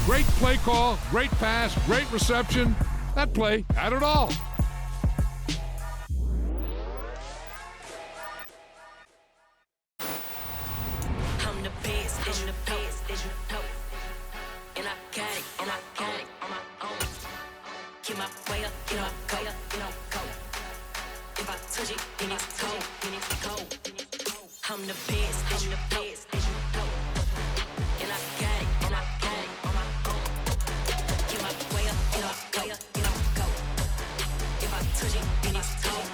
Great play call, great pass, great reception. That play had it all. I'm the best, and the best, and I got it, and I got it on my own. Get my way up, get up, go, go. If I touch it, then it's cold, I'm the best, and the best, and I got it, and I got it on my own. Get my way up, get up, go, go. If I touch it, then it's cold,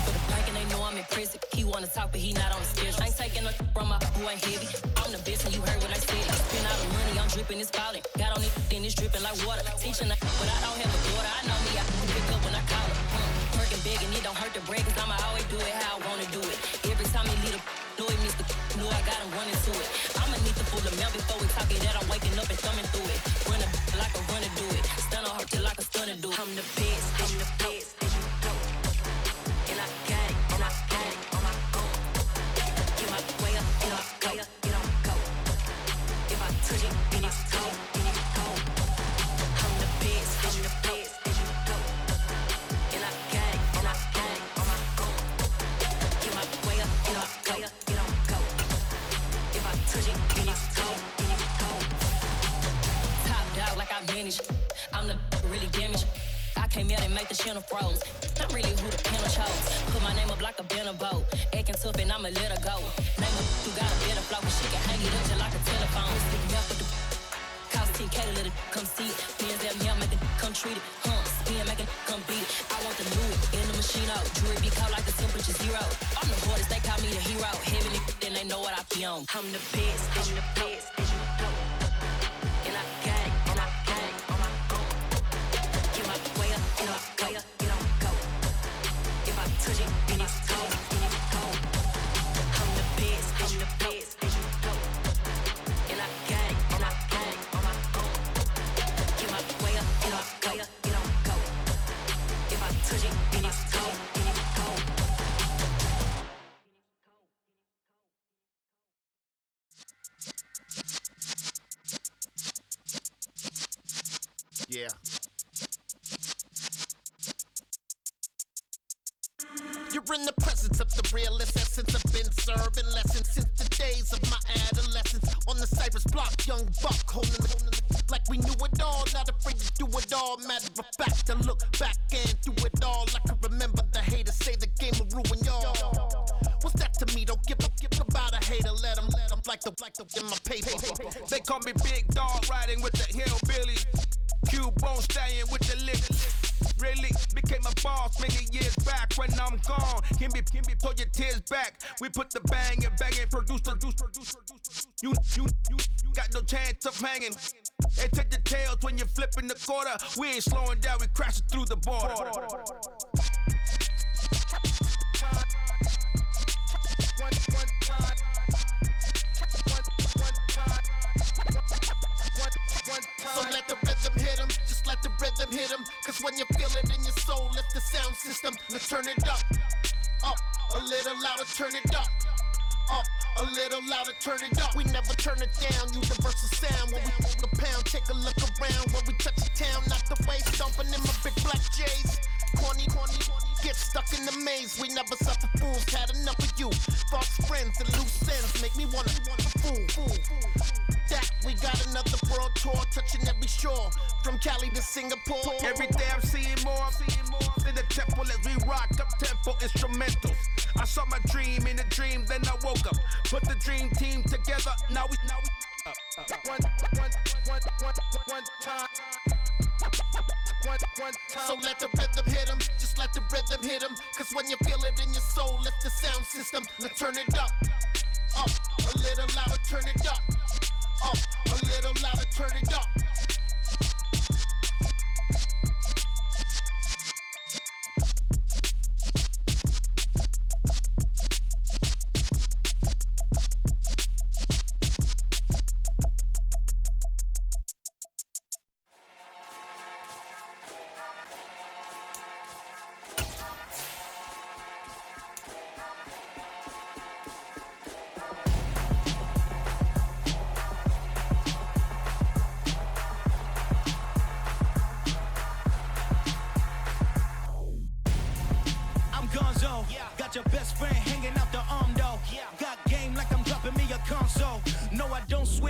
for the bank and they know I'm in prison. He wanna talk, but he not on the schedule. I ain't taking no from my who ain't heavy. I'm the best, and you heard what I said. I spend all the money, I'm dripping, it's falling. Got on it, then it's dripping like water. Teaching, but I don't have a daughter. I know me, I can pick up when I call her. Working big, and it don't hurt to break, cause I'ma always do it how I wanna do it. Every time he lead a know it, Mr. Know I got him running to it. I'ma need the full amount before we talk it that I'm waking up and thumbing through it. Run a like a runner do it. Stun on her till like a stunner do it. I'm the best, I'm the best, and I got it, and I got it on my own. Get my way up, get up, go, go. If I touch it, then it's cold, I'm the best, and I got it, and I got it on my own. Get my way up, get up, go, go. If I touch it, then it's cold, Top dog like I manage. I'm the really damaged. I came out and make the channel froze. I'm really who the panel chose. Put my name up like a banner boat. Acting tough and I'ma let her go. Name her who got a better flow, but she can hang it up just like a telephone. Stick me up with the cost 10K to let it come see it. Bands that yeah, make it come treat it. Spin, make it come beat it. I want the Louis in the machine out. Jewelry be caught like the temperature zero. I'm the hardest, they call me the hero. Heavenly, then they know what I be on. I'm the best, and the best, and I got it, and I got it on my own. Get my way up, get up, go, go. If I touch it, then it's cold, I'm the best, and the best, and I got it, and I got it on my own. Get my way up, get up, go, go. If I touch it, then it's cold, Yeah. You're in the presence of the realest essence. I've been serving lessons since the days of my adolescence. On the Cypress block, young buck holding the like we knew it all, not afraid to do it all. Matter of fact, to look back and do it all. I can remember the haters say the game will ruin y'all. What's that to me? Don't give about a hater. Let them like the in my paper. They call me Big Dog, riding with the hillbillies. Q-Bone stallion with the lick. Really became a boss many years back. When I'm gone, can be pull your tears back. We put the bang and produce. You got no chance of hanging. They take the tails when you're flipping the quarter. We ain't slowing down, we crashing through the border. So let the rhythm hit him, just let the rhythm hit him. Cause when you feel it in your soul, lift the sound system. Now turn it up, a little louder, turn it up, a little louder, turn it up. We never turn it down, universal sound. When we move the pound, take a look around. When we touch the town, not the way, stomping in my big black J's. Corny, get stuck in the maze. We never suffer fools, had enough of you. False friends and loose ends make me wanna fool. That we got another world tour, touching every shore, from Cali to Singapore. Every day I'm seeing more in the temple as we rock up tempo instrumentals. I saw my dream in a dream, then I woke up. Put the dream team together, now we one time. So let the rhythm hit him, just let the rhythm hit him. Cause when you feel it in your soul, lift the sound system. Now turn it up, a little louder, turn it up, a little louder, turn it up.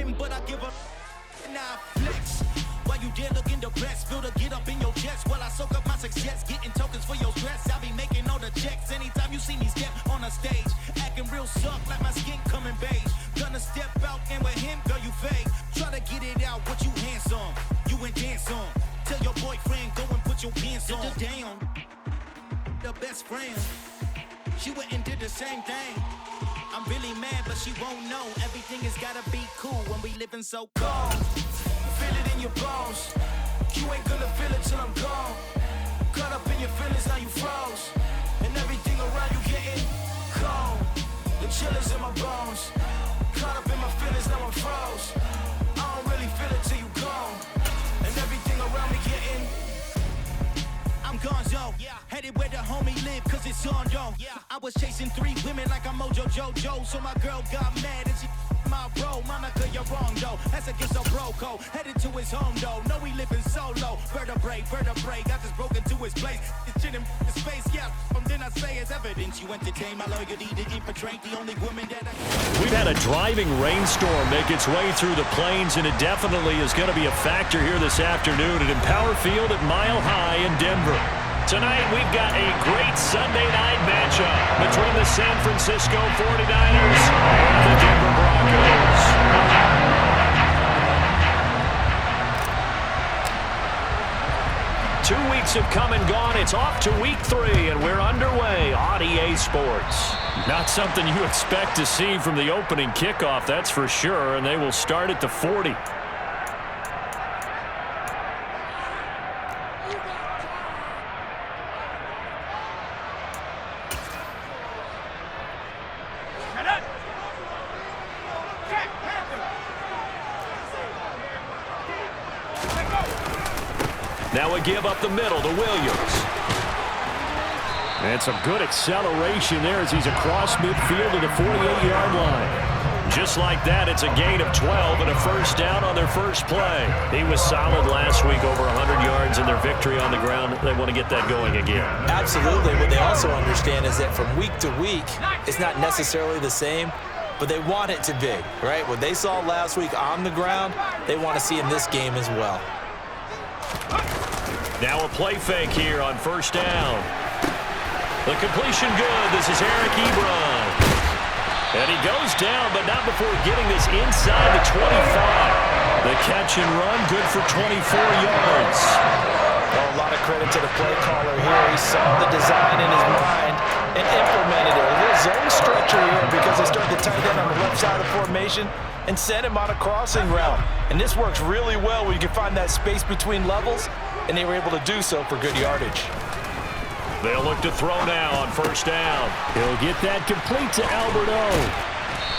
win, but I give up. Now I flex. While you dare looking the best, feel to get up in your chest. While I soak up my success, getting tokens for your stress. I be making all the checks anytime you see me step on a stage. Acting real suck like my skin coming beige. Gonna step out and with him, girl, you fake. Try to get it out, what you handsome. You and dance on. Tell your boyfriend, go and put your pants on. Down. The best friend. She went and did the same thing. I'm really mad, but she won't know. Everything has gotta be cool when we living so cold. Feel it in your bones. You ain't gonna feel it till I'm gone. Caught up in your feelings, now you froze. And everything around you getting cold. The chill is in my bones. Caught up in my feelings, now I'm froze. I don't really feel it till you gone. And everything around me getting I'm gonzo, headed where the homie live, cause it's on, yo. I was chasing 3 women like I'm Mojo Jojo, so my girl got mad and she my bro. Monica, you're wrong, though. That's against a bro code. Headed to his home, though. No, he living solo. Vertebrae, got just broken to his place. It's chin in his face, yeah. From then I say it's evidence. You entertain my loyalty to infiltrate the only woman that I... We've had a driving rainstorm make its way through the plains, and it definitely is going to be a factor here this afternoon at Empower Field at Mile High in Denver. Tonight, we've got a great Sunday night matchup between the San Francisco 49ers and the Denver Broncos. 2 weeks have come and gone. It's off to week 3, and we're underway on EA Sports. Not something you expect to see from the opening kickoff, that's for sure, and they will start at the 40. Now a give up the middle to Williams. And some good acceleration there as he's across midfield to the 48-yard line. Just like that, it's a gain of 12 and a first down on their first play. He was solid last week, over 100 yards in their victory on the ground. They want to get that going again. Absolutely. What they also understand is that from week to week, it's not necessarily the same, but they want it to be, right? What they saw last week on the ground, they want to see in this game as well. Now a play fake here on first down. The completion good. This is Eric Ebron. And he goes down, but not before getting this inside the 25. The catch and run, good for 24 yards. Well, a lot of credit to the play caller here. He saw the design in his mind and implemented it. A little zone structure here because they started to tight end on the left side of the formation and sent him on a crossing route. And this works really well when you can find that space between levels, and they were able to do so for good yardage. They'll look to throw now on first down. He'll get that complete to Alberto.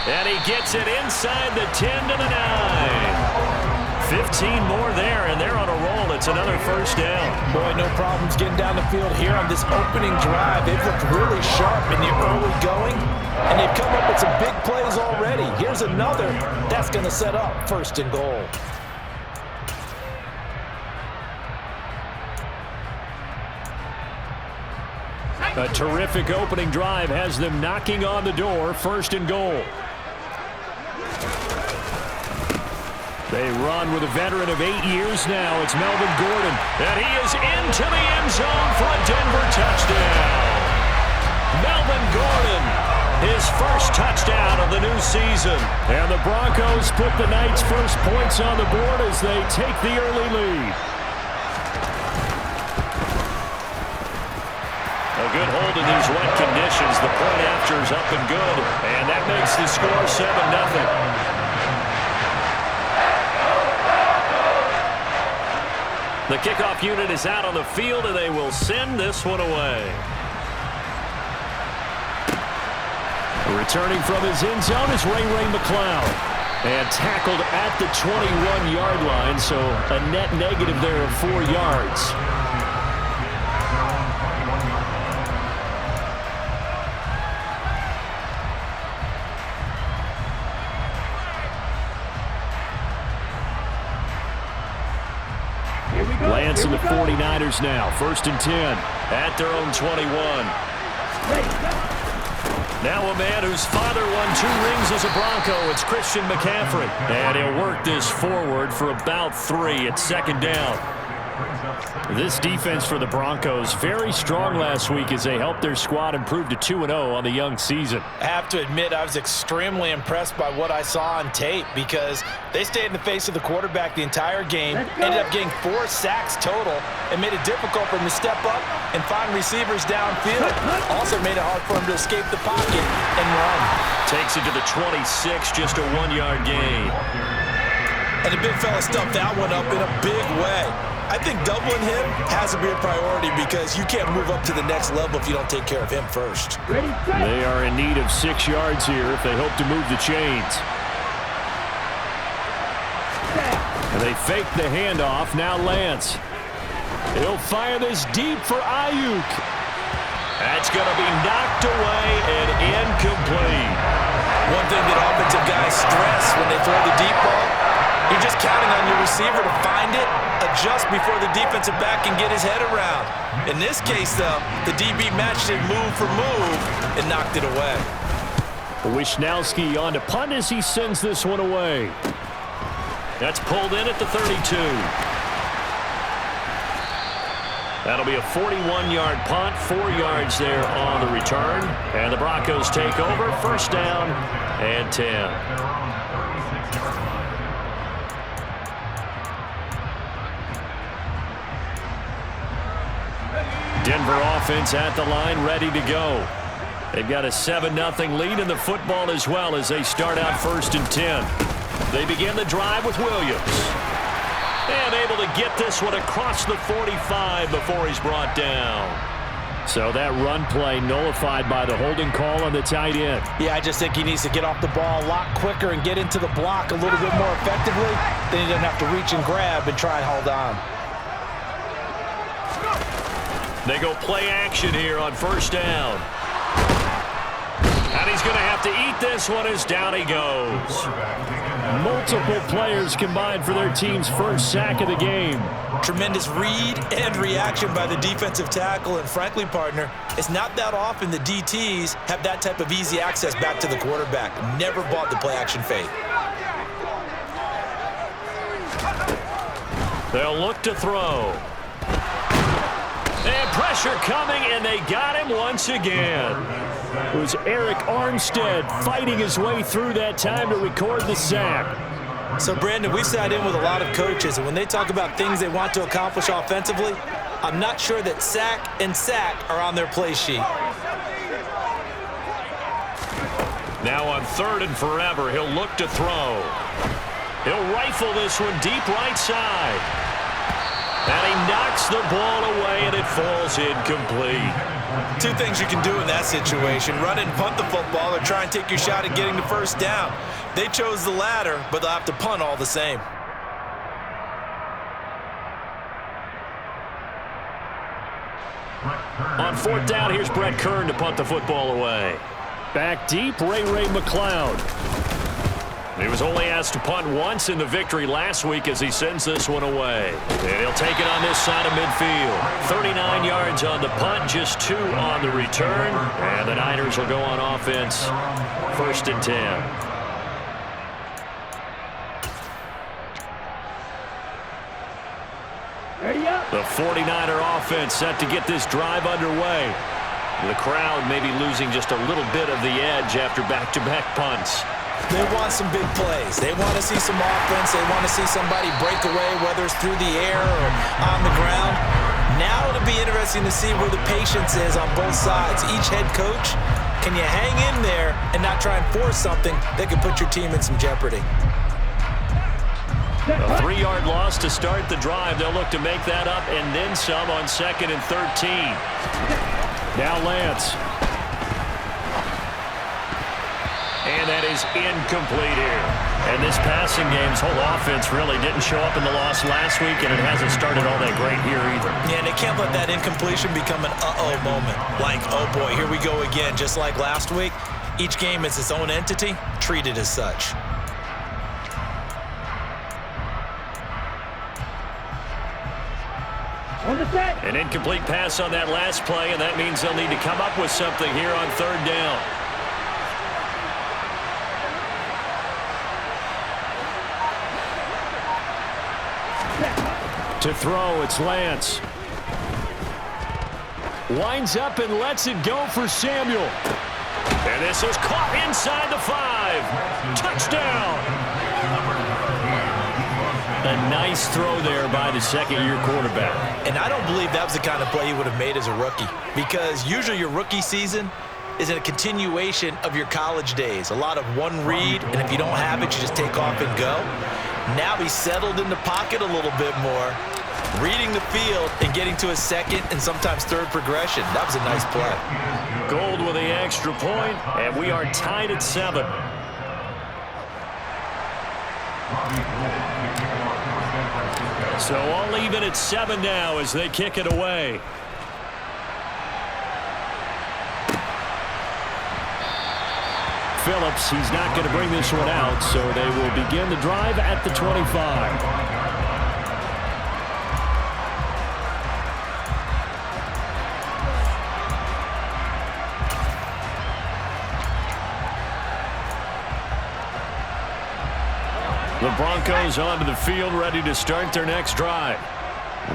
And he gets it inside the 10 to the 9. 15 more there, and they're on a roll. It's another first down. Boy, no problems getting down the field here on this opening drive. They've looked really sharp in the early going, and they've come up with some big plays already. Here's another. That's going to set up first and goal. A terrific opening drive has them knocking on the door, first and goal. They run with a veteran of 8 years now. It's Melvin Gordon, and he is into the end zone for a Denver touchdown. Melvin Gordon, his first touchdown of the new season. And the Broncos put the Knights' first points on the board as they take the early lead. A good hold in these wet conditions. The point after is up and good, and that makes the score 7-0. The kickoff unit is out on the field, and they will send this one away. Returning from his end zone is Ray McCloud. And tackled at the 21-yard line, so a net negative there of 4 yards. Lance and the 49ers now, 1st and 10 at their own 21. Now a man whose father won 2 rings as a Bronco. It's Christian McCaffrey. And he'll work this forward for about 3 at second down. This defense for the Broncos, very strong last week as they helped their squad improve to 2-0 on the young season. I have to admit, I was extremely impressed by what I saw on tape because they stayed in the face of the quarterback the entire game, ended up getting 4 sacks total, and made it difficult for him to step up and find receivers downfield. Also made it hard for him to escape the pocket and run. Takes it to the 26, just a 1-yard gain. And the big fella stuffed that one up in a big way. I think doubling him has to be a priority because you can't move up to the next level if you don't take care of him first. They are in need of 6 yards here if they hope to move the chains. And they fake the handoff. Now Lance. He'll fire this deep for Ayuk. That's going to be knocked away and incomplete. One thing that offensive guys stress when they throw the deep ball, you're just counting on your receiver to find it, adjust before the defensive back can get his head around. In this case, though, the DB matched it move for move and knocked it away. Wishnowski on to punt as he sends this one away. That's pulled in at the 32. That'll be a 41-yard punt, 4 yards there on the return. And the Broncos take over, first down and 10. Denver offense at the line, ready to go. They've got a 7-0 lead in the football as well as they start out first and 10. They begin the drive with Williams. And able to get this one across the 45 before he's brought down. So that run play nullified by the holding call on the tight end. Yeah, I just think he needs to get off the ball a lot quicker and get into the block a little bit more effectively. Then he doesn't have to reach and grab and try and hold on. They go play action here on first down. And he's going to have to eat this one as down he goes. Multiple players combined for their team's first sack of the game. Tremendous read and reaction by the defensive tackle. And frankly, partner, it's not that often the DTs have that type of easy access back to the quarterback. Never bought the play action fake. They'll look to throw. And pressure coming, and they got him once again. It was Eric Armstead fighting his way through that time to record the sack. So, Brandon, we sat in with a lot of coaches, and when they talk about things they want to accomplish offensively, I'm not sure that sack and sack are on their play sheet. Now on 3rd and forever, he'll look to throw. He'll rifle this one deep right side. And he knocks the ball away, and it falls incomplete. 2 things you can do in that situation: run and punt the football, or try and take your shot at getting the first down. They chose the latter, but they'll have to punt all the same. On 4th down, here's Brett Kern to punt the football away. Back deep, Ray McLeod. He was only asked to punt once in the victory last week as he sends this one away. And he'll take it on this side of midfield. 39 yards on the punt, just 2 on the return. And the Niners will go on offense, 1st and 10. The 49er offense set to get this drive underway. The crowd maybe losing just a little bit of the edge after back-to-back punts. They want some big plays. They want to see some offense. They want to see somebody break away, whether it's through the air or on the ground. Now it'll be interesting to see where the patience is on both sides. Each head coach, can you hang in there and not try and force something that could put your team in some jeopardy? A 3-yard loss to start the drive. They'll look to make that up and then some on 2nd and 13. Now Lance. And that is incomplete here. And this passing game's whole offense really didn't show up in the loss last week, and it hasn't started all that great here either. Yeah, and they can't let that incompletion become an uh-oh moment. Like, oh boy, here we go again. Just like last week, each game is its own entity, treated as such. An incomplete pass on that last play, and that means they'll need to come up with something here on 3rd down. To throw, it's Lance. Winds up and lets it go for Samuel. And this is caught inside the 5. Touchdown! A nice throw there by the second-year quarterback. And I don't believe that was the kind of play he would have made as a rookie, because usually your rookie season is a continuation of your college days. A lot of one read, and if you don't have it, you just take off and go. Now he's settled in the pocket a little bit more, reading the field and getting to a second and sometimes third progression. That was a nice play. Gold with the extra point, and we are tied at 7. So all even at 7 now as they kick it away. Phillips, he's not going to bring this one out, so they will begin the drive at the 25. The Broncos onto the field, ready to start their next drive.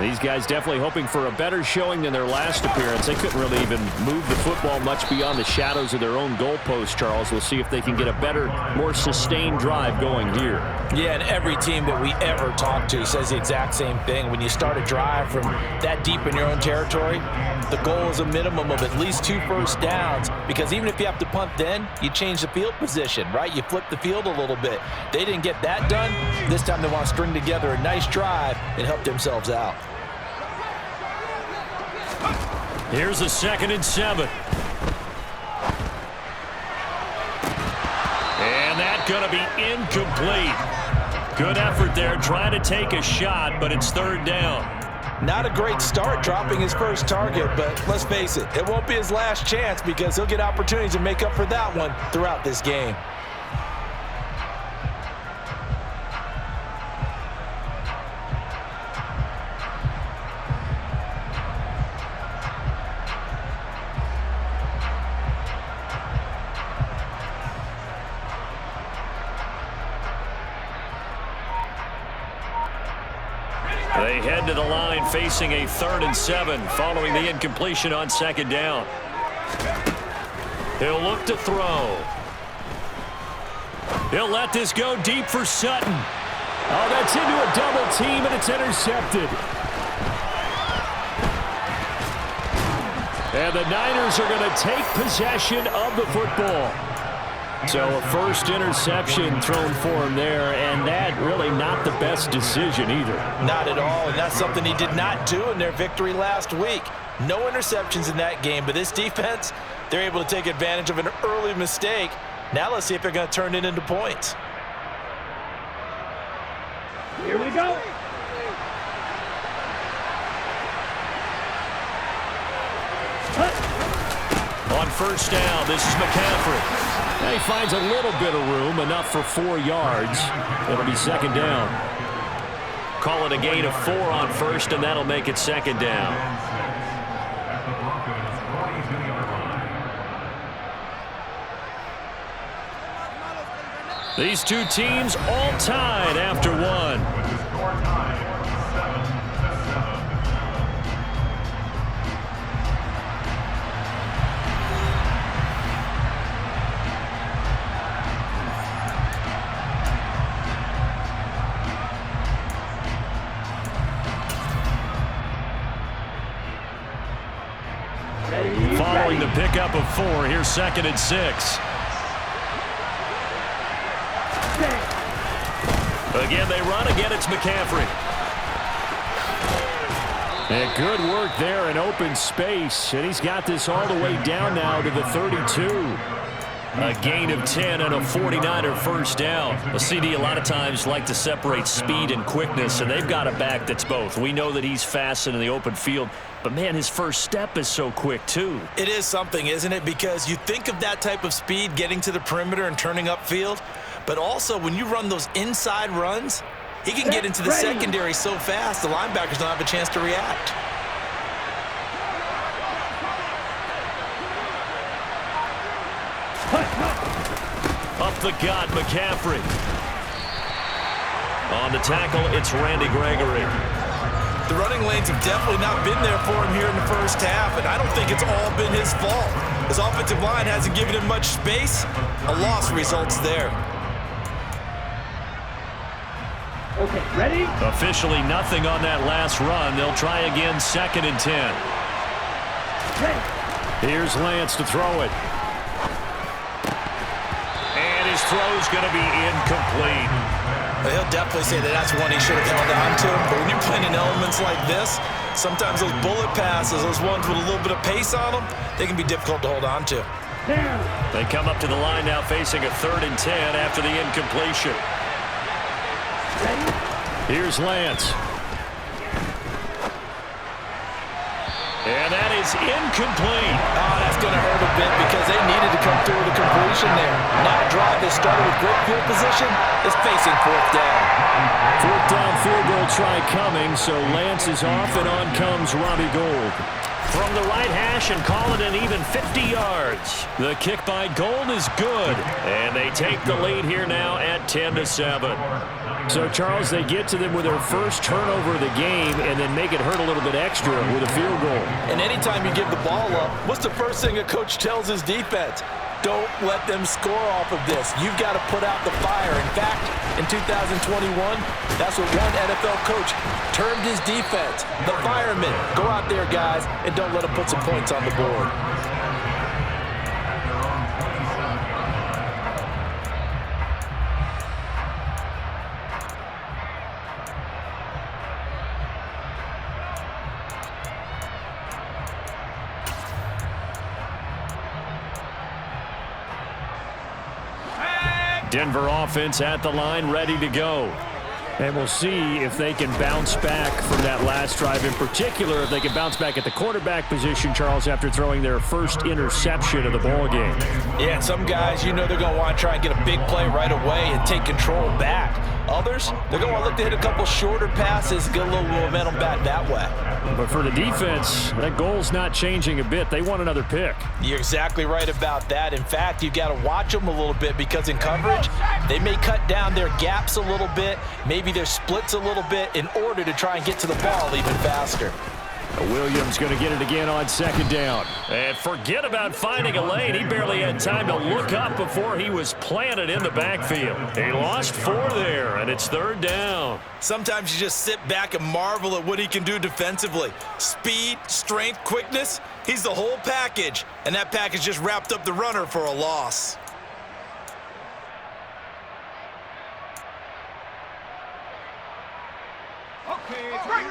These guys definitely hoping for a better showing than their last appearance. They couldn't really even move the football much beyond the shadows of their own goalpost, Charles. We'll see if they can get a better, more sustained drive going here. Yeah, and every team that we ever talk to says the exact same thing. When you start a drive from that deep in your own territory, the goal is a minimum of at least 2 first downs, because even if you have to punt then, you change the field position, right? You flip the field a little bit. They didn't get that done. This time they want to string together a nice drive and help themselves out. Here's a 2nd and 7. And that's going to be incomplete. Good effort there, trying to take a shot, but it's 3rd down. Not a great start dropping his first target, but let's face it, it won't be his last chance, because he'll get opportunities to make up for that one throughout this game. They head to the line facing a 3rd and 7 following the incompletion on 2nd down. He'll look to throw. He'll let this go deep for Sutton. Oh, that's into a double team, and it's intercepted. And the Niners are going to take possession of the football. So a first interception thrown for him there, and that really not the best decision either. Not at all, and that's something he did not do in their victory last week. No interceptions in that game, but this defense, they're able to take advantage of an early mistake. Now let's see if they're going to turn it into points. Here we go. On 1st down, this is McCaffrey. Now he finds a little bit of room, enough for 4 yards. It'll be 2nd down. Call it a gain of 4 on 1st, and that'll make it 2nd down. These two teams all tied after 1. Following the pickup of 4, here's 2nd and 6. Again, they run. Again, it's McCaffrey. And good work there in open space. And he's got this all the way down now to the 32. A gain of 10 and a 49er first down. A CD a lot of times like to separate speed and quickness, and they've got a back that's both. We know that he's fast in the open field, but, man, his first step is so quick, too. It is something, isn't it? Because you think of that type of speed getting to the perimeter and turning upfield, but also when you run those inside runs, he can get into the secondary so fast the linebackers don't have a chance to react. Up the gut, McCaffrey. On the tackle, it's Randy Gregory. The running lanes have definitely not been there for him here in the first half, and I don't think it's all been his fault. His offensive line hasn't given him much space. A loss results there. Okay, ready? Officially nothing on that last run. They'll try again, 2nd and 10. Ready. Here's Lance to throw it. And his throw's going to be incomplete. He'll definitely say that that's one he should have held on to. But when you're playing in elements like this, sometimes those bullet passes, those ones with a little bit of pace on them, they can be difficult to hold on to. They come up to the line now facing a 3rd and 10 after the incompletion. Here's Lance. And that is incomplete. Oh, that's going to hurt a bit because they needed to come through with a completion there. Now a drive that started with great field position is facing 4th down. 4th down field goal try coming, so Lance is off and on comes Robbie Gould. From the right hash and call it an even 50 yards. The kick by Gould is good, and they take the lead here now at 10-7. So, Charles, they get to them with their first turnover of the game and then make it hurt a little bit extra with a field goal. And anytime you give the ball up, what's the first thing a coach tells his defense? Don't let them score off of this. You've got to put out the fire. In fact, in 2021, that's what one NFL coach termed his defense. The firemen. Go out there, guys, and don't let them put some points on the board. Denver offense at the line, ready to go. And we'll see if they can bounce back from that last drive. In particular, if they can bounce back at the quarterback position, Charles, after throwing their first interception of the ball game. Yeah, some guys, you know they're going to want to try and get a big play right away and take control back. Others, they're going to want to look to hit a couple shorter passes, get a little momentum back that way. But for the defense, that goal's not changing a bit. They want another pick. You're exactly right about that. In fact, you've got to watch them a little bit because in coverage, they may cut down their gaps a little bit, maybe their splits a little bit in order to try and get to the ball even faster. Williams going to get it again on 2nd down. And forget about finding a lane. He barely had time to look up before he was planted in the backfield. He lost 4 there, and it's 3rd down. Sometimes you just sit back and marvel at what he can do defensively. Speed, strength, quickness, he's the whole package. And that package just wrapped up the runner for a loss.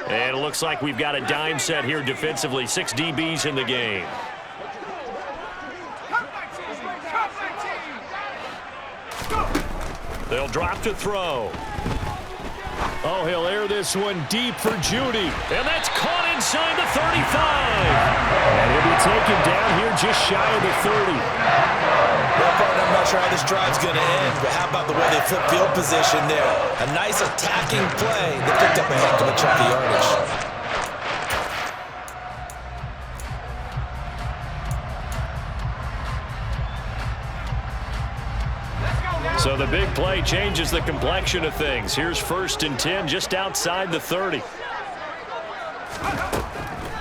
And it looks like we've got a dime set here defensively. 6 DBs in the game. They'll drop to throw. Oh, he'll air this one deep for Judy. And that's caught inside the 35. And he'll be taken down here just shy of the 30. Well, partner, I'm not sure how this drive's going to end, but how about the way they flip field position there? A nice attacking play that picked up a heck of a chunk of yardage. So the big play changes the complexion of things. Here's 1st and 10 just outside the 30.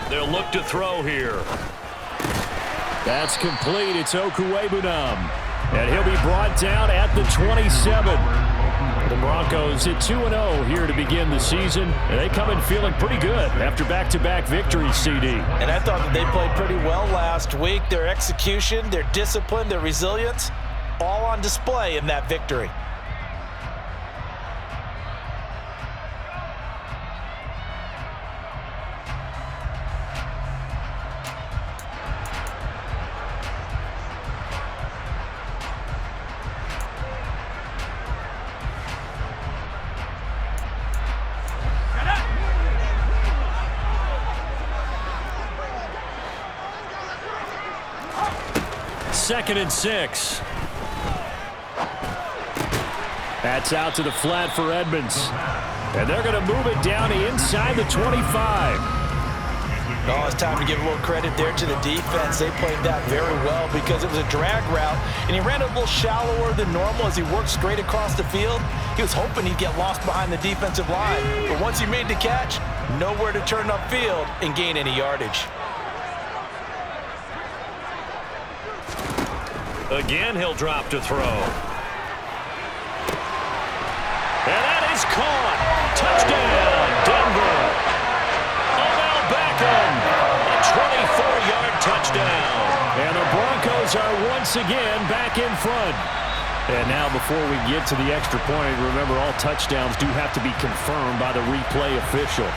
They'll look to throw here. That's complete. It's Okuwebunam. And he'll be brought down at the 27. The Broncos at 2-0 here to begin the season. And they come in feeling pretty good after back-to-back victories, CD. And I thought that they played pretty well last week. Their execution, their discipline, their resilience, all on display in that victory. Second and 6. That's out to the flat for Edmonds. And they're going to move it down inside the 25. Oh, it's time to give a little credit there to the defense. They played that very well because it was a drag route, and he ran a little shallower than normal as he worked straight across the field. He was hoping he'd get lost behind the defensive line, but once he made the catch, nowhere to turn upfield and gain any yardage. Again, he'll drop to throw. And that is caught. Touchdown, Denver. Odell Beckham, a 24-yard touchdown. And the Broncos are once again back in front. And now before we get to the extra point, remember all touchdowns do have to be confirmed by the replay official.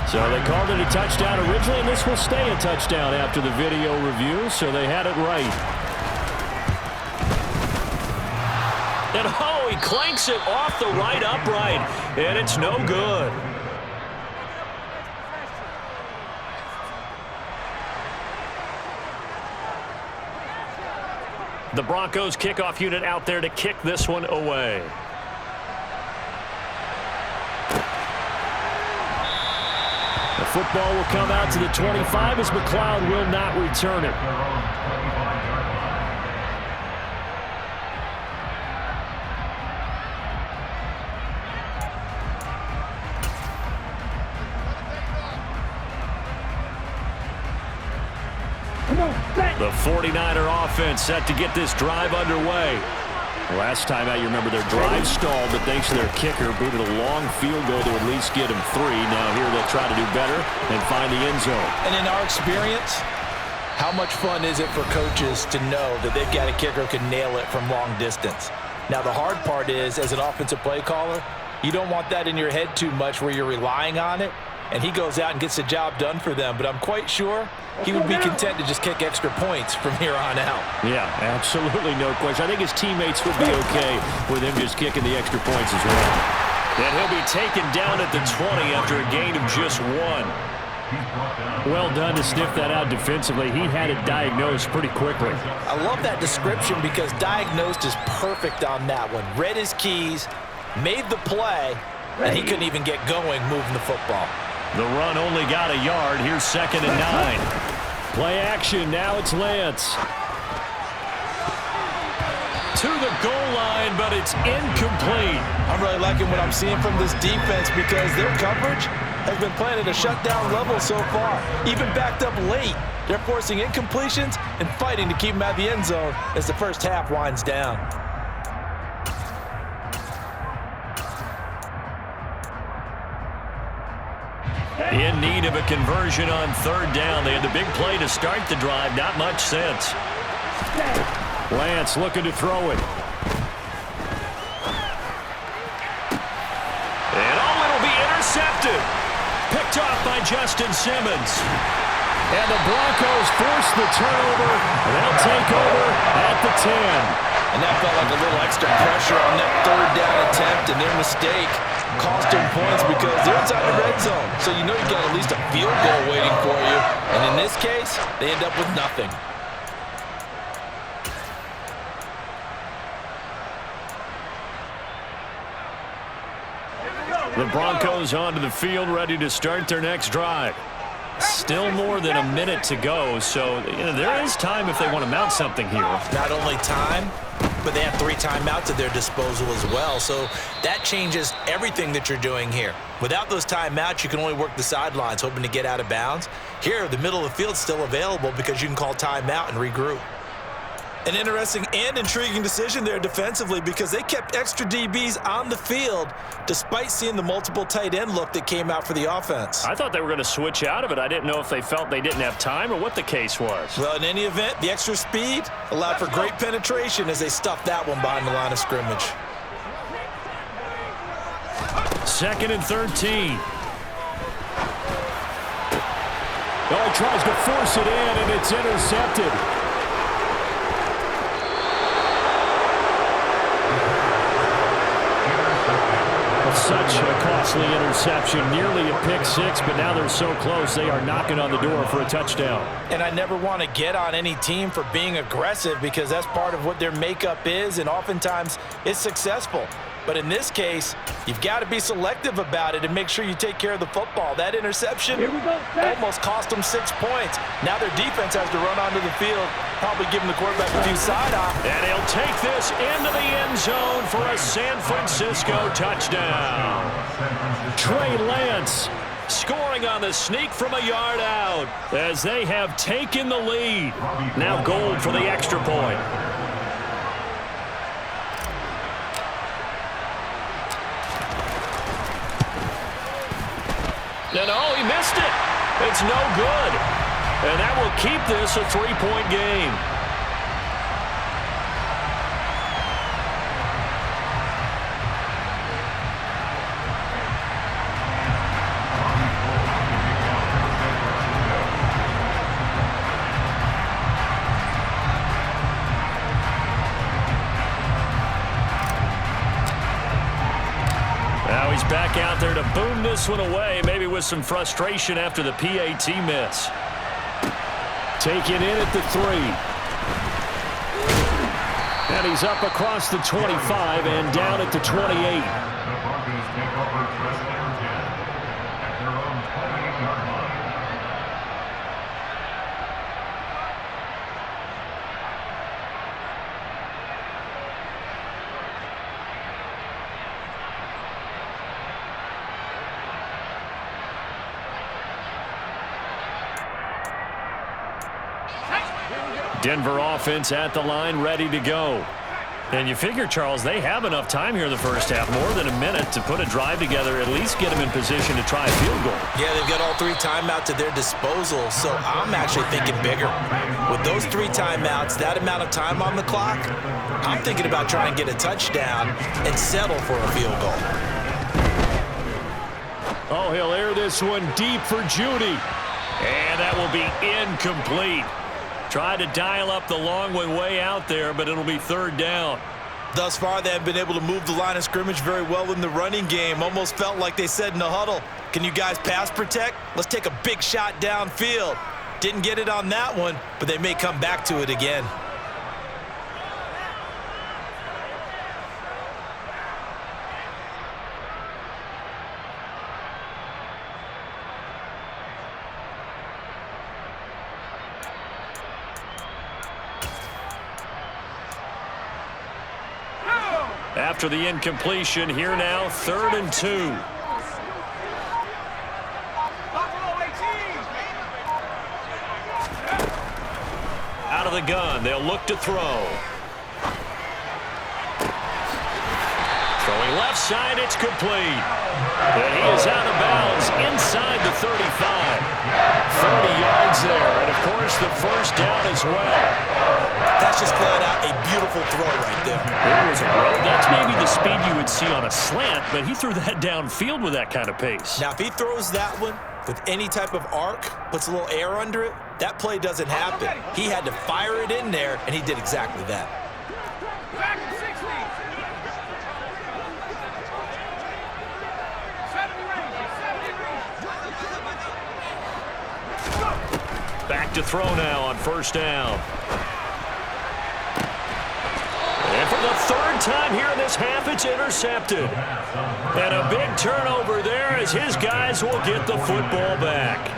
So they called it a touchdown originally, and this will stay a touchdown after the video review, so they had it right. And oh, he clanks it off the right upright, and it's no good. The Broncos kickoff unit out there to kick this one away. The football will come out to the 25 as McLeod will not return it. The 49er offense set to get this drive underway. Last time out, you remember their drive stalled, but thanks to their kicker, booted a long field goal to at least get them 3. Now here they'll try to do better and find the end zone. And in our experience, how much fun is it for coaches to know that they've got a kicker who can nail it from long distance? Now the hard part is, as an offensive play caller, you don't want that in your head too much where you're relying on it, and he goes out and gets the job done for them. But I'm quite sure he would be content to just kick extra points from here on out. Yeah, absolutely no question. I think his teammates would be okay with him just kicking the extra points as well. And he'll be taken down at the 20 after a gain of just 1. Well done to sniff that out defensively. He had it diagnosed pretty quickly. I love that description because diagnosed is perfect on that one. Read his keys, made the play, and he couldn't even get going moving the football. The run only got a yard. Here's 2nd and 9. Play action. Now it's Lance. To the goal line, but it's incomplete. I'm really liking what I'm seeing from this defense because their coverage has been playing at a shutdown level so far. Even backed up late, they're forcing incompletions and fighting to keep them at the end zone as the first half winds down. In need of a conversion on 3rd down. They had the big play to start the drive. Not much sense. Lance looking to throw it. And oh, it'll be intercepted. Picked off by Justin Simmons. And the Broncos force the turnover. They'll take over at the 10. And that felt like a little extra pressure on that 3rd down attempt, and their mistake cost them points because they're inside the red zone. So you know you got at least a field goal waiting for you. And in this case, they end up with nothing. The Broncos onto the field, ready to start their next drive. Still more than a minute to go, so there is time if they want to mount something here. Not only time, but they have 3 timeouts at their disposal as well, so that changes everything that you're doing here. Without those timeouts, you can only work the sidelines, hoping to get out of bounds. Here, the middle of the field's still available because you can call timeout and regroup. An interesting and intriguing decision there defensively because they kept extra DBs on the field despite seeing the multiple tight end look that came out for the offense. I thought they were going to switch out of it. I didn't know if they felt they didn't have time or what the case was. Well, in any event, the extra speed allowed for great penetration as they stuffed that one behind the line of scrimmage. 2nd and 13. Oh, he tries to force it in, and it's intercepted. Such a costly interception, nearly a pick 6, but now they're so close they are knocking on the door for a touchdown. And I never want to get on any team for being aggressive because that's part of what their makeup is, and oftentimes it's successful. But in this case, you've got to be selective about it and make sure you take care of the football. That interception almost cost them 6 points. Now their defense has to run onto the field, probably giving the quarterback a few side-eye. And he'll take this into the end zone for a San Francisco touchdown. Trey Lance scoring on the sneak from a yard out as they have taken the lead. Now Gold for the extra point. And oh, he missed it. It's no good. And that will keep this a 3-point game. Now he's back out there to boom this one away, maybe with some frustration after the PAT miss. Taken in at the 3. And he's up across the 25 and down at the 28. Denver offense at the line, ready to go. And you figure, Charles, they have enough time here in the first half, more than a minute, to put a drive together, at least get them in position to try a field goal. Yeah, they've got all 3 timeouts at their disposal, so I'm actually thinking bigger. With those 3 timeouts, that amount of time on the clock, I'm thinking about trying to get a touchdown and settle for a field goal. Oh, he'll air this one deep for Judy. And that will be incomplete. Tried to dial up the long one way out there, but it'll be 3rd down. Thus far, they have been able to move the line of scrimmage very well in the running game. Almost felt like they said in the huddle, can you guys pass protect? Let's take a big shot downfield. Didn't get it on that one, but they may come back to it again. After the incompletion, here now, 3rd and 2. Out of the gun, they'll look to throw. Throwing left side, it's complete. And he is out of bounds inside the 35. 30 yards there, and of course the first down as well. That's just flat out a beautiful throw right there. That's maybe the speed you would see on a slant, but he threw that downfield with that kind of pace. Now, if he throws that one with any type of arc, puts a little air under it, that play doesn't happen. He had to fire it in there, and he did exactly that. Back to throw now on 1st down. And for the 3rd time here in this half, it's intercepted. And a big turnover there as his guys will get the football back.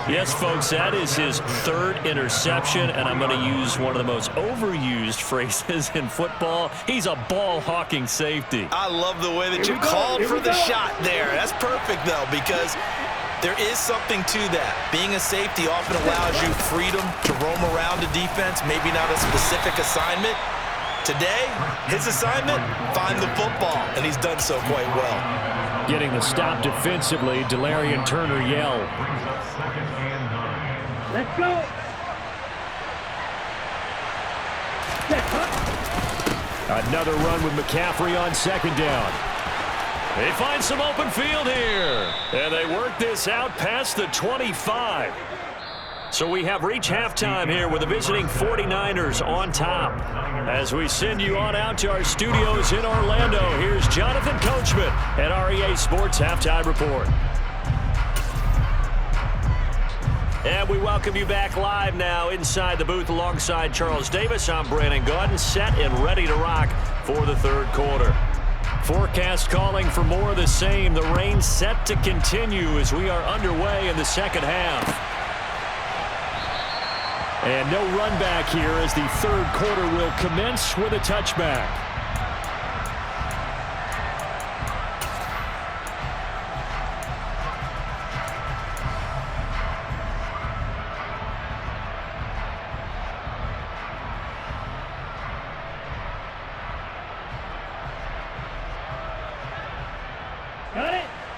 Yes, folks, that is his 3rd interception, and I'm going to use one of the most overused phrases in football. He's a ball-hawking safety. I love the way that you called for the shot there. That's perfect, though, because there is something to that. Being a safety often allows you freedom to roam around a defense, maybe not a specific assignment. Today, his assignment, find the football, and he's done so quite well. Getting the stop defensively, Delarian Turner yelled. Let's go. Another run with McCaffrey on 2nd down. They find some open field here. And they work this out past the 25. So we have reached halftime here with the visiting 49ers on top. As we send you on out to our studios in Orlando, here's Jonathan Coachman at REA Sports Halftime Report. And we welcome you back live now inside the booth alongside Charles Davis. I'm Brandon Gaudin, set and ready to rock for the 3rd quarter. Forecast calling for more of the same. The rain set to continue as we are underway in the second half. And no run back here as the third quarter will commence with a touchback.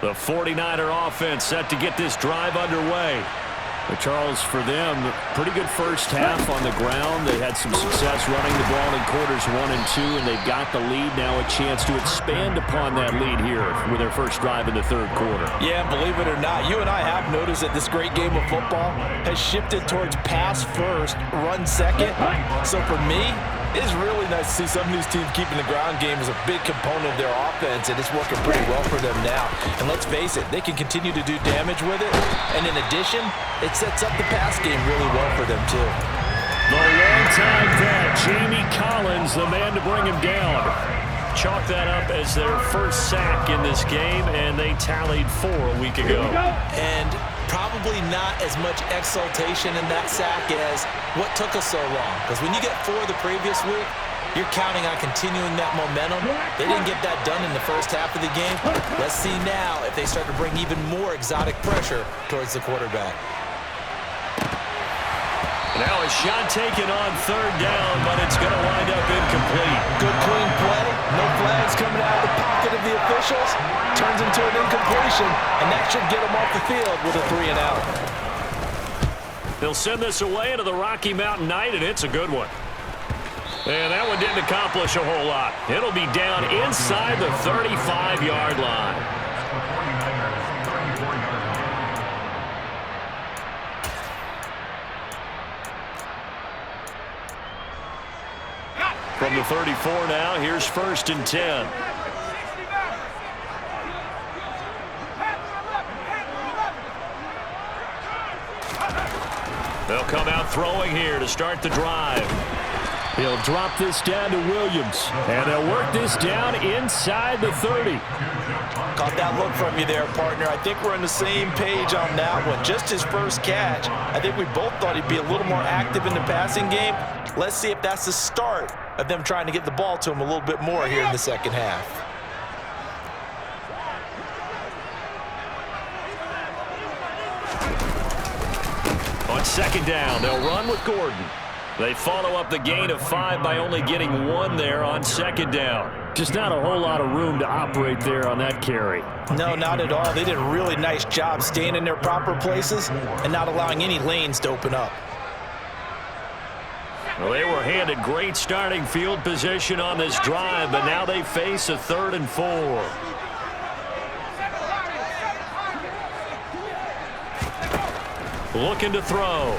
The 49er offense set to get this drive underway. But Charles, for them, pretty good first half on the ground. They had some success running the ball in quarters 1 and 2, and they've got the lead. Now a chance to expand upon that lead here with their first drive in the third quarter. Yeah, believe it or not, you and I have noticed that this great game of football has shifted towards pass first, run second. So for me, it is really nice to see some of these teams keeping the ground game as a big component of their offense, and it's working pretty well for them now. And let's face it, they can continue to do damage with it. And in addition, it sets up the pass game really well for them, too. The longtime vet, Jamie Collins, the man to bring him down. Chalk that up as their first sack in this game, and they tallied 4 a week ago. And probably not as much exultation in that sack as what took us so long. Because when you get 4 the previous week, you're counting on continuing that momentum. They didn't get that done in the first half of the game. Let's see now if they start to bring even more exotic pressure towards the quarterback. Now a shot taken on third down, but it's going to wind up incomplete. Good clean play. No flags coming out of the pocket of the officials. Turns into an incompletion, and that should get them off the field with a 3 and out. They'll send this away into the Rocky Mountain Night, and it's a good one. And that one didn't accomplish a whole lot. It'll be down inside the 35-yard line. From the 34 now, here's 1st and 10. They'll come out throwing here to start the drive. He'll drop this down to Williams, and they'll work this down inside the 30. Caught that look from you there, partner. I think we're on the same page on that one. Just his first catch. I think we both thought he'd be a little more active in the passing game. Let's see if that's the start of them trying to get the ball to him a little bit more here in the second half. On second down, they'll run with Gordon. They follow up the gain of 5 by only getting 1 there on second down. Just not a whole lot of room to operate there on that carry. No, not at all. They did a really nice job staying in their proper places and not allowing any lanes to open up. Well, they were handed great starting field position on this drive, but now they face a 3rd and 4. Looking to throw.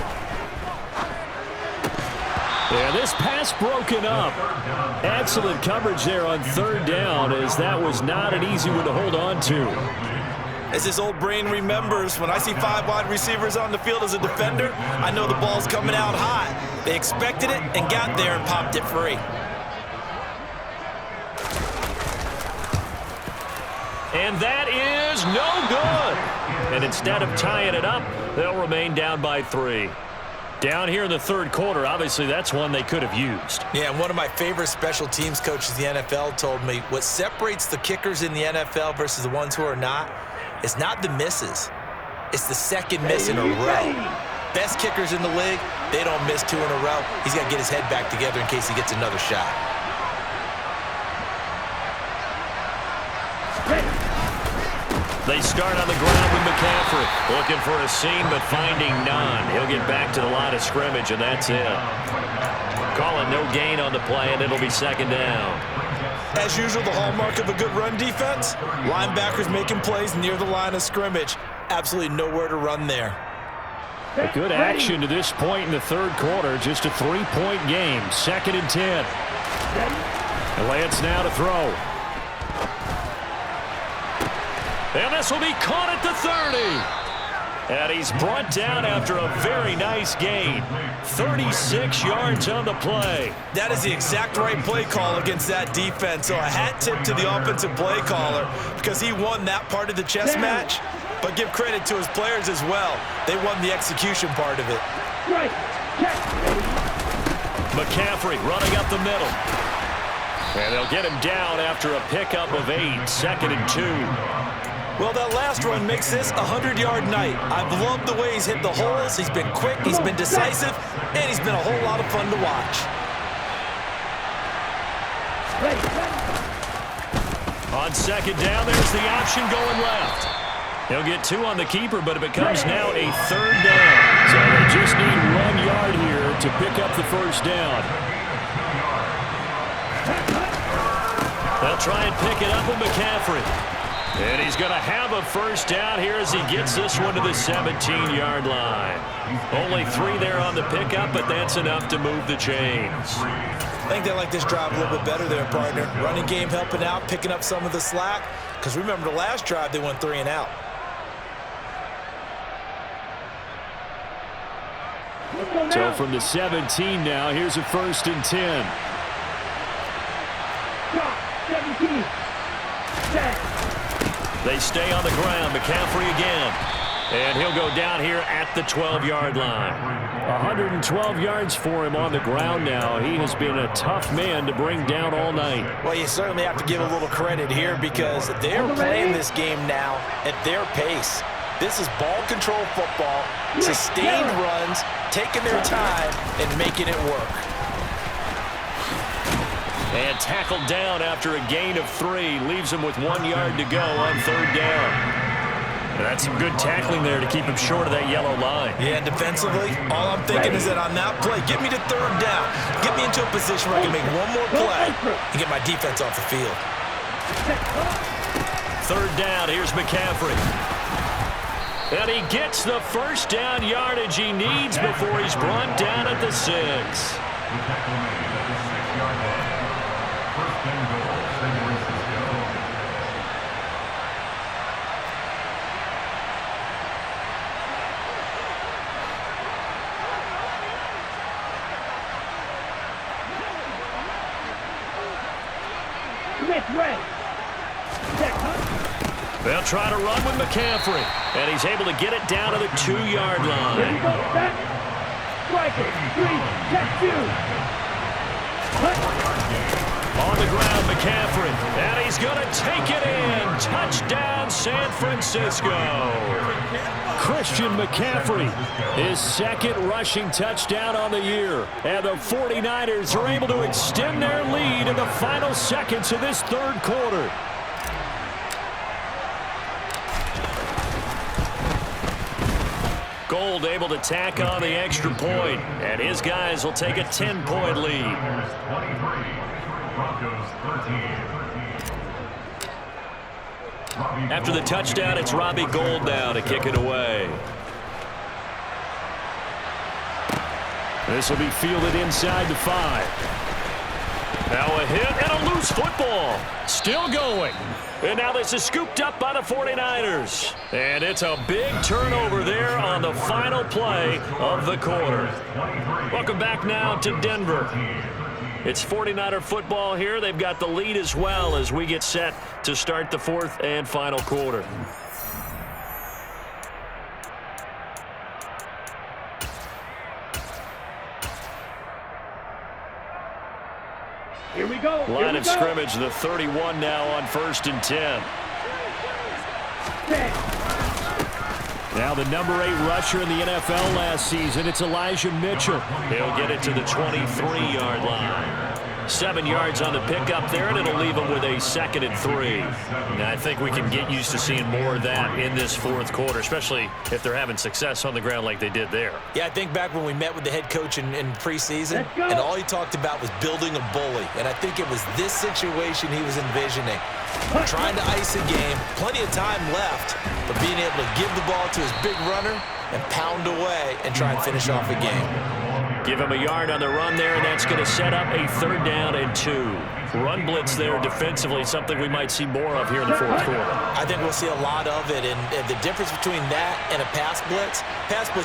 And this pass broken up. Excellent coverage there on 3rd down, as that was not an easy one to hold on to. As his old brain remembers, when I see 5 wide receivers on the field as a defender, I know the ball's coming out hot. They expected it and got there and popped it free. And that is no good. And instead of tying it up, they'll remain down by 3. Down here in the third quarter, obviously that's one they could have used. Yeah, and one of my favorite special teams coaches in the NFL told me what separates the kickers in the NFL versus the ones who are not is not the misses. It's the second miss in a row. Best kickers in the league, they don't miss 2 in a row. He's got to get his head back together in case he gets another shot. They start on the ground with McCaffrey. Looking for a seam, but finding none. He'll get back to the line of scrimmage, and that's it. Calling no gain on the play, and it'll be second down. As usual, the hallmark of a good run defense, linebackers making plays near the line of scrimmage. Absolutely nowhere to run there. A good action to this point in the third quarter. Just a 3-point game. 2nd and 10. And Lance now to throw. And this will be caught at the 30. And he's brought down after a very nice gain. 36 yards on the play. That is the exact right play call against that defense. So a hat tip to the offensive play caller because he won that part of the chess match. But give credit to his players as well. They won the execution part of it. Right. Check. McCaffrey running up the middle. And they'll get him down after a pickup of 8, 2nd and 2. Well, that last run makes this a 100-yard night. I've loved the way he's hit the holes. He's been quick, he's been decisive, and he's been a whole lot of fun to watch. On 2nd down, there's the option going left. He'll get 2 on the keeper, but it becomes now a 3rd down. So they just need 1 yard here to pick up the 1st down. They'll try and pick it up with McCaffrey. And he's going to have a 1st down here as he gets this one to the 17-yard line. Only 3 there on the pickup, but that's enough to move the chains. I think they like this drive a little bit better there, partner. Running game helping out, picking up some of the slack. Because remember, the last drive, they went 3 and out. So from the 17 now, here's a 1st and 10. 17. They stay on the ground. McCaffrey again. And he'll go down here at the 12-yard line. 112 yards for him on the ground now. He has been a tough man to bring down all night. Well, you certainly have to give a little credit here because they're playing this game now at their pace. This is ball control football, sustained runs, taking their time, and making it work. And tackled down after a gain of 3. Leaves him with 1 yard to go on 3rd down. And that's some good tackling there to keep him short of that yellow line. Yeah, and defensively, all I'm thinking is that on that play, get me to 3rd down. Get me into a position where I can make one more play and get my defense off the field. 3rd down, here's McCaffrey. And he gets the 1st down yardage he needs before he's brought down at the 6. They'll try to run with McCaffrey, and he's able to get it down to the 2-yard line. Here we go, set. Striker, 3, check 2. On the ground, McCaffrey, and he's going to take it in. Touchdown, San Francisco. Christian McCaffrey, his 2nd rushing touchdown on the year. And the 49ers are able to extend their lead in the final seconds of this 3rd quarter. Gold able to tack on the extra point, and his guys will take a 10-point lead. After the touchdown, it's Robbie Gould now to kick it away. This will be fielded inside the 5. Now a hit and a loose football. Still going. And now this is scooped up by the 49ers. And it's a big turnover there on the final play of the quarter. Welcome back now to Denver. It's 49er football here. They've got the lead as well as we get set to start the 4th and final quarter. Here we go. Line of scrimmage, the 31 now on 1st and 10. Now the number 8 rusher in the NFL last season, it's Elijah Mitchell. He'll get it to the 23-yard line. 7 yards on the pickup there, and it'll leave him with a 2nd and 3. Now, I think we can get used to seeing more of that in this 4th quarter, especially if they're having success on the ground like they did there. Yeah, I think back when we met with the head coach in preseason, and all he talked about was building a bully. And I think it was this situation he was envisioning. Trying to ice a game, plenty of time left, but being able to give the ball to his big runner and pound away and try and finish off a game. Give him a yard on the run there, and that's going to set up a 3rd down and 2. Run blitz there defensively, something we might see more of here in the fourth quarter. I think we'll see a lot of it, and the difference between that and a pass blitz,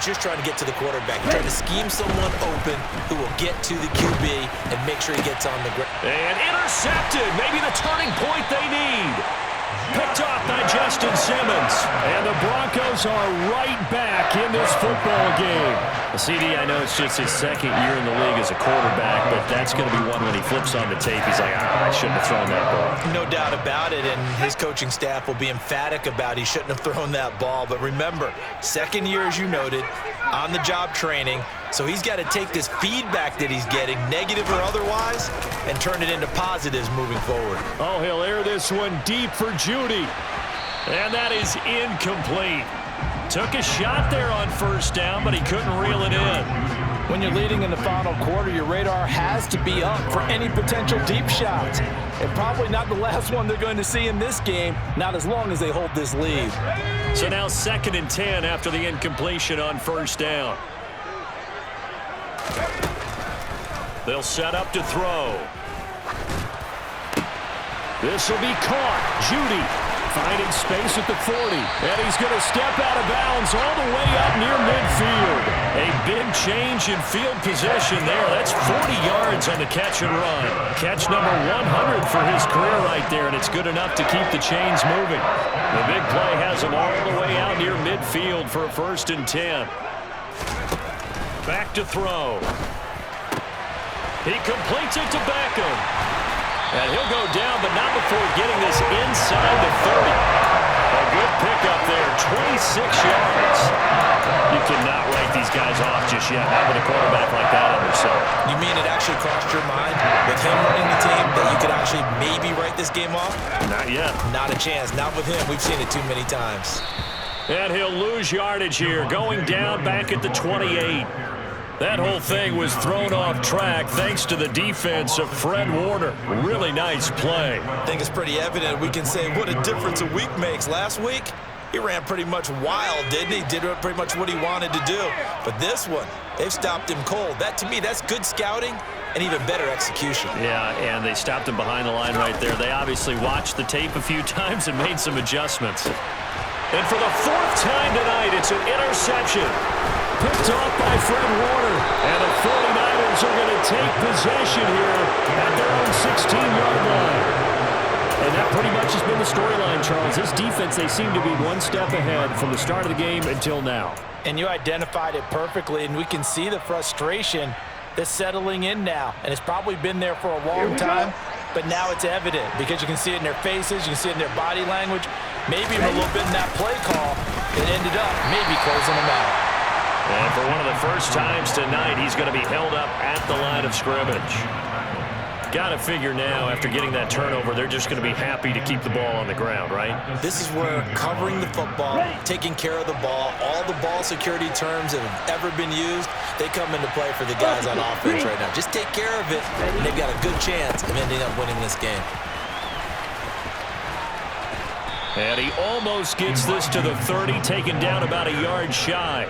you're trying to get to the quarterback. You're trying to scheme someone open who will get to the QB and make sure he gets on the ground. And intercepted, maybe the turning point they need. Picked off by Justin Simmons. And the Broncos are right back in this football game. The CD, I know it's just his second year in the league as a quarterback, but that's going to be one when he flips on the tape. He's like, I shouldn't have thrown that ball. No doubt about it, and his coaching staff will be emphatic about he shouldn't have thrown that ball. But remember, second year, as you noted, on-the-job training, so he's got to take this feedback that he's getting, negative or otherwise, and turn it into positives moving forward. Oh, he'll air this one deep for Judy. And that is incomplete. Took a shot there on first down, but he couldn't reel it in. When you're leading in the final quarter, your radar has to be up for any potential deep shots. And probably not the last one they're going to see in this game, not as long as they hold this lead. So now 2nd and 10 after the incompletion on first down. They'll set up to throw. This will be caught. Judy finding space at the 40. And he's going to step out of bounds all the way up near midfield. A big change in field position there. That's 40 yards on the catch and run. Catch number 100 for his career right there, and it's good enough to keep the chains moving. The big play has him all the way out near midfield for a 1st and 10. Back to throw. He completes it to Beckham. And he'll go down, but not before getting this inside the 30. A good pickup there, 26 yards. You cannot write these guys off just yet, not with a quarterback like that under center. You mean it actually crossed your mind with him running the team that you could actually maybe write this game off? Not yet. Not a chance. Not with him. We've seen it too many times. And he'll lose yardage here, going down back at the 28. That whole thing was thrown off track thanks to the defense of Fred Warner. Really nice play. I think it's pretty evident. We can say what a difference a week makes. Last week, he ran pretty much wild, didn't he? Did pretty much what he wanted to do. But this one, they've stopped him cold. That, to me, that's good scouting and even better execution. Yeah, and they stopped him behind the line right there. They obviously watched the tape a few times and made some adjustments. And for the 4th time tonight, it's an interception. Picked off by Fred Warner. And the 49ers are going to take possession here at their own 16-yard line. And that pretty much has been the storyline, Charles. This defense, they seem to be one step ahead from the start of the game until now. And you identified it perfectly, and we can see the frustration that's settling in now. And it's probably been there for a long time, but now it's evident because you can see it in their faces, you can see it in their body language, maybe even a little bit in that play call that ended up maybe closing them out. And for one of the first times tonight, he's going to be held up at the line of scrimmage. Got to figure now, after getting that turnover, they're just going to be happy to keep the ball on the ground, right? This is where covering the football, taking care of the ball, all the ball security terms that have ever been used, they come into play for the guys on offense right now. Just take care of it, and they've got a good chance of ending up winning this game. And he almost gets this to the 30, taken down about a yard shy.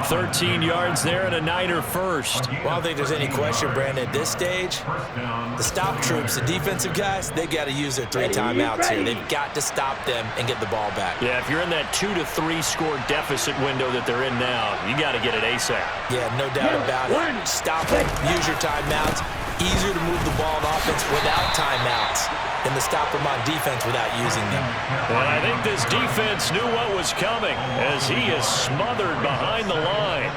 13 yards there and a Niner first. Well, I don't think there's any question, Brandon, at this stage, the stop troops, the defensive guys, they got to use their 3 timeouts here. They've got to stop them and get the ball back. Yeah, if you're in that 2 to 3 score deficit window that they're in now, you got to get it ASAP. Yeah, no doubt about it. Stop it, use your timeouts. Easier to move the ball on offense without timeouts than to stop them on defense without using them. And I think this defense knew what was coming as he is smothered behind the line.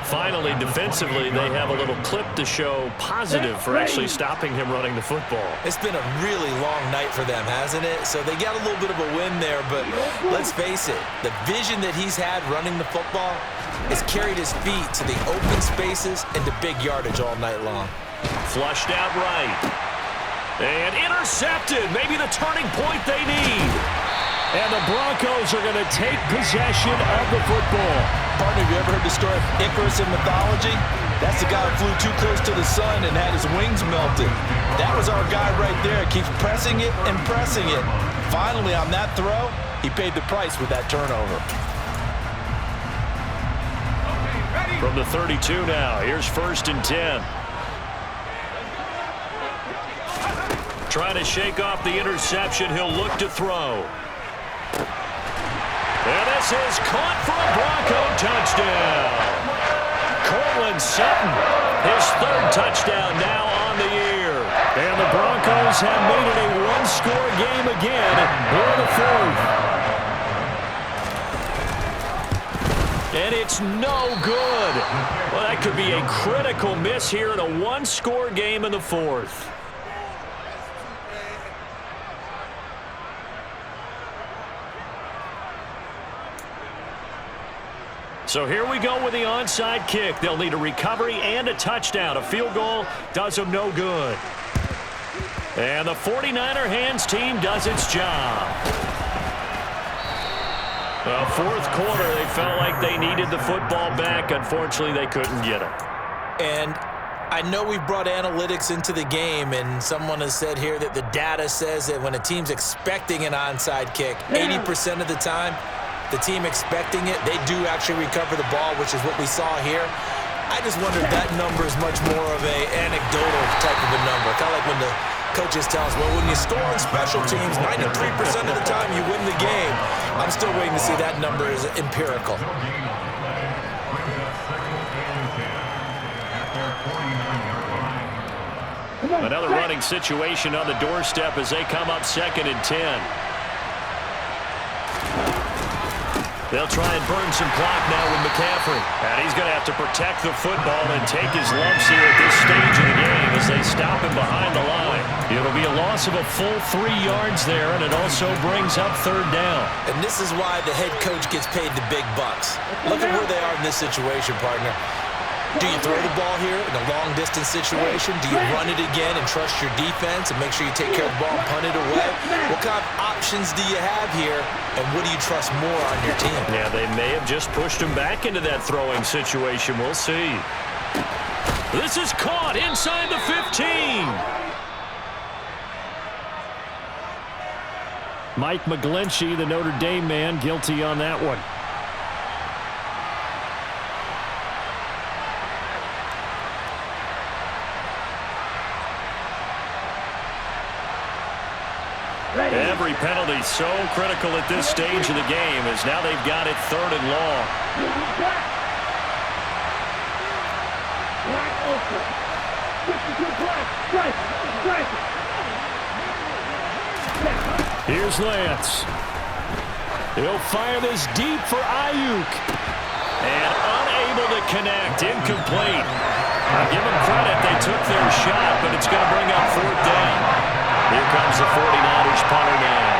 Finally, defensively, they have a little clip to show positive for actually stopping him running the football. It's been a really long night for them, hasn't it? So they got a little bit of a win there, but let's face it, the vision that he's had running the football has carried his feet to the open spaces and to big yardage all night long. Flushed out right. And intercepted. Maybe the turning point they need. And the Broncos are going to take possession of the football. Partner, have you ever heard the story of Icarus in mythology? That's the guy who flew too close to the sun and had his wings melted. That was our guy right there. Keeps pressing it and pressing it. Finally, on that throw, he paid the price with that turnover. From the 32 now, here's 1st and 10. trying to shake off the interception. He'll look to throw. And this is caught for a Bronco touchdown. Cortland Sutton, his third touchdown now on the year. And the Broncos have made it a one-score game again for the fourth. And it's no good. Well, that could be a critical miss here in a one-score game in the fourth. So here we go with the onside kick. They'll need a recovery and a touchdown. A field goal does them no good. And the 49er hands team does its job. Well, fourth quarter, they felt like they needed the football back. Unfortunately, they couldn't get it. And I know we've brought analytics into the game, and someone has said here that the data says that when a team's expecting an onside kick, 80% of the time, the team expecting it, they do actually recover the ball, which is what we saw here. I just wonder if that number is much more of an anecdotal type of a number. Kind of like when the coaches tell us, well, when you score on special teams, 93% of the time you win the game. I'm still waiting to see that number is empirical. Another running situation on the doorstep as they come up 2nd and 10. They'll try and burn some clock now with McCaffrey. And he's going to have to protect the football and take his lumps here at this stage of the game as they stop him behind the line. It'll be a loss of a full 3 yards there, and it also brings up 3rd down. And this is why the head coach gets paid the big bucks. Look at where they are in this situation, partner. Do you throw the ball here in a long-distance situation? Do you run it again and trust your defense and make sure you take care of the ball and punt it away? What kind of options do you have here, and what do you trust more on your team? Yeah, they may have just pushed him back into that throwing situation. We'll see. This is caught inside the 15. Mike McGlinchey, the Notre Dame man, guilty on that one. Every penalty so critical at this stage of the game as now they've got it 3rd and long. Here's Lance. He'll fire this deep for Ayuk. And unable to connect. Incomplete. I'll give them credit. They took their shot, but it's going to bring up 4th down. Here comes the 49ers punter now.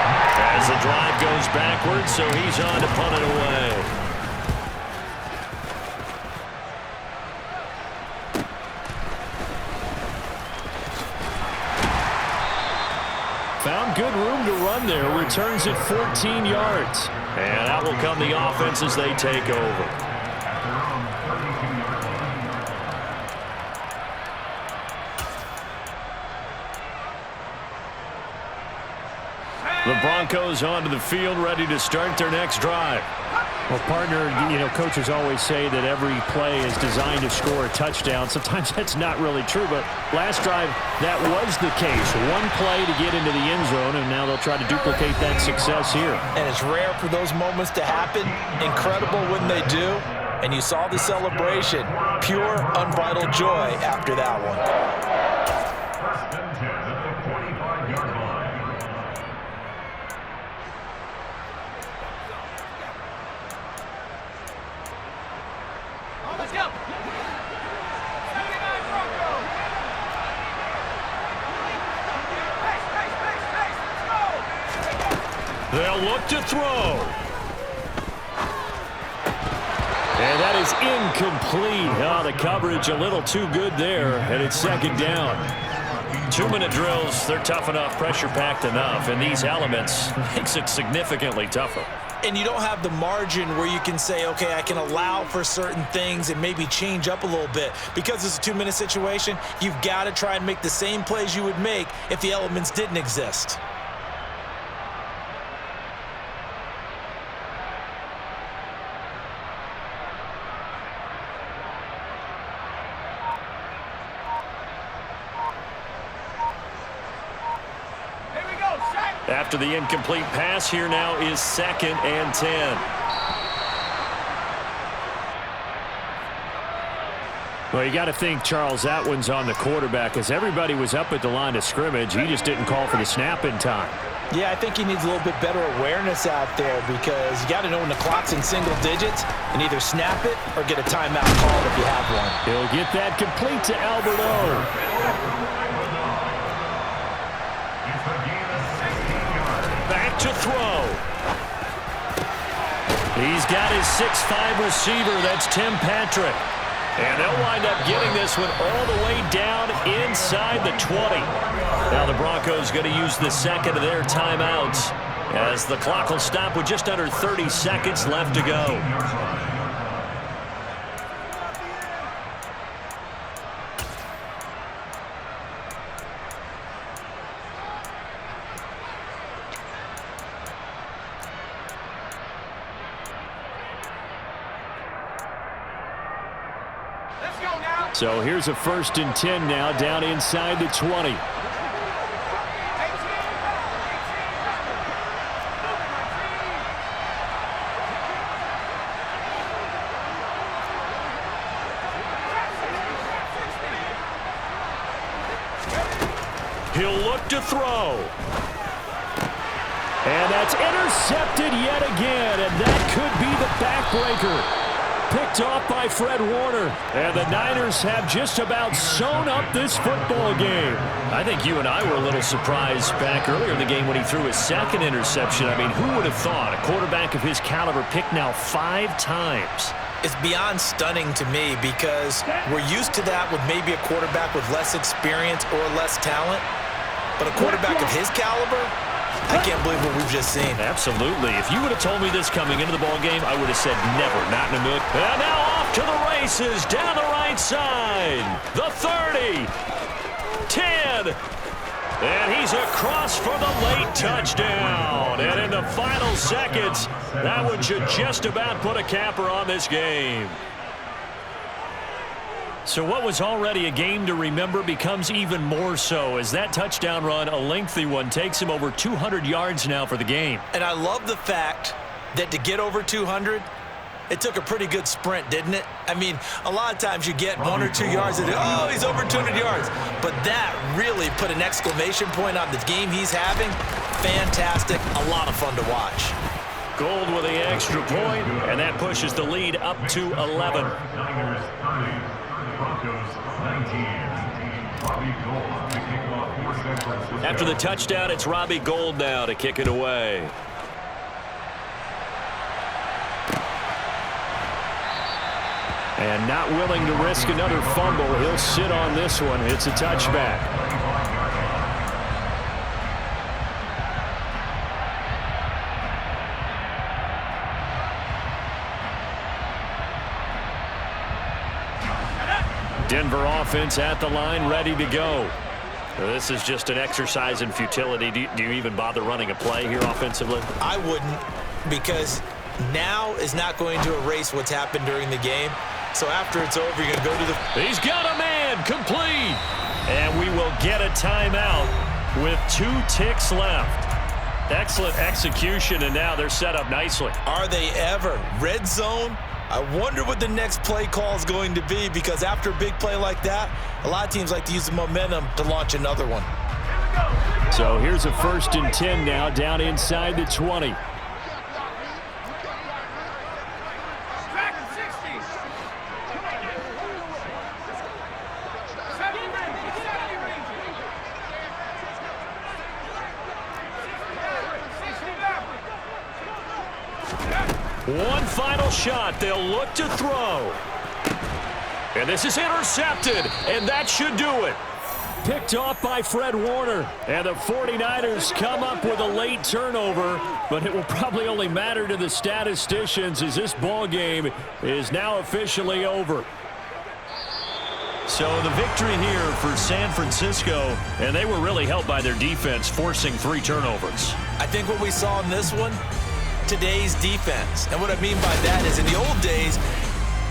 As the drive goes backwards, so he's on to punt it away. Found good room to run there. Returns it 14 yards. And out will come the offense as they take over. The Broncos onto the field, ready to start their next drive. Well, partner, you know, coaches always say that every play is designed to score a touchdown. Sometimes that's not really true, but last drive, that was the case. One play to get into the end zone, and now they'll try to duplicate that success here. And it's rare for those moments to happen. Incredible when they do. And you saw the celebration. Pure, unbridled joy after that one. They'll look to throw. And that is incomplete. Oh, the coverage a little too good there, and it's 2nd down. 2-minute drills, they're tough enough, pressure-packed enough, and these elements makes it significantly tougher. And you don't have the margin where you can say, okay, I can allow for certain things and maybe change up a little bit. Because it's a 2-minute situation, you've got to try and make the same plays you would make if the elements didn't exist. After the incomplete pass, here now is 2nd and 10. Well, you got to think, Charles, that one's on the quarterback, as everybody was up at the line of scrimmage. He just didn't call for the snap in time. Yeah, I think he needs a little bit better awareness out there, because you got to know when the clock's in single digits and either snap it or get a timeout called if you have one. He'll get that complete to Alberto. Back to throw. He's got his 6'5" receiver. That's Tim Patrick. And they'll wind up getting this one all the way down inside the 20. Now the Broncos going to use the second of their timeouts, as the clock will stop with just under 30 seconds left to go. So here's a 1st and 10 now, down inside the 20. He'll look to throw. And that's intercepted yet again, and that could be the backbreaker. Picked off by Fred Warner, and the Niners have just about sewn up this football game. I think you and I were a little surprised back earlier in the game when he threw his 2nd interception. I mean, who would have thought a quarterback of his caliber picked now 5 times? It's beyond stunning to me, because we're used to that with maybe a quarterback with less experience or less talent. But a quarterback of his caliber, I can't believe what we've just seen. Absolutely. If you would have told me this coming into the ball game, I would have said never, not in a million. And now off to the races down the right side. The 30, 10, and he's across for the late touchdown. And in the final seconds, that one should just about put a capper on this game. So what was already a game to remember becomes even more so, as that touchdown run, a lengthy one, takes him over 200 yards now for the game. And I love the fact that to get over 200, it took a pretty good sprint, didn't it? I mean, a lot of times you get 1 or 2 yards and, oh, he's over 200 yards. But that really put an exclamation point on the game he's having. Fantastic. A lot of fun to watch. Gold with the extra point, and that pushes the lead up to 11. After the touchdown, it's Robbie Gould now to kick it away. And not willing to risk another fumble, he'll sit on this one. It's a touchback. Denver offense at the line, ready to go. This is just an exercise in futility. Do you even bother running a play here offensively? I wouldn't, because now is not going to erase what's happened during the game. So after it's over, you're going to go to the... He's got a man, complete. And we will get a timeout with 2 ticks left. Excellent execution, and now they're set up nicely. Are they ever? Red zone? I wonder what the next play call is going to be, because after a big play like that, a lot of teams like to use the momentum to launch another one. So here's a 1st and 10 now, down inside the 20. One final shot. They'll look to throw. And this is intercepted, and that should do it. Picked off by Fred Warner. And the 49ers come up with a late turnover, but it will probably only matter to the statisticians, as this ball game is now officially over. So the victory here for San Francisco, and they were really helped by their defense, forcing 3 turnovers. I think what we saw in this one, today's defense. And what I mean by that is, in the old days,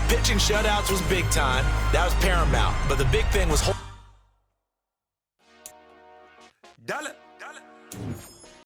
pitching shutouts was big time. That was paramount. But the big thing was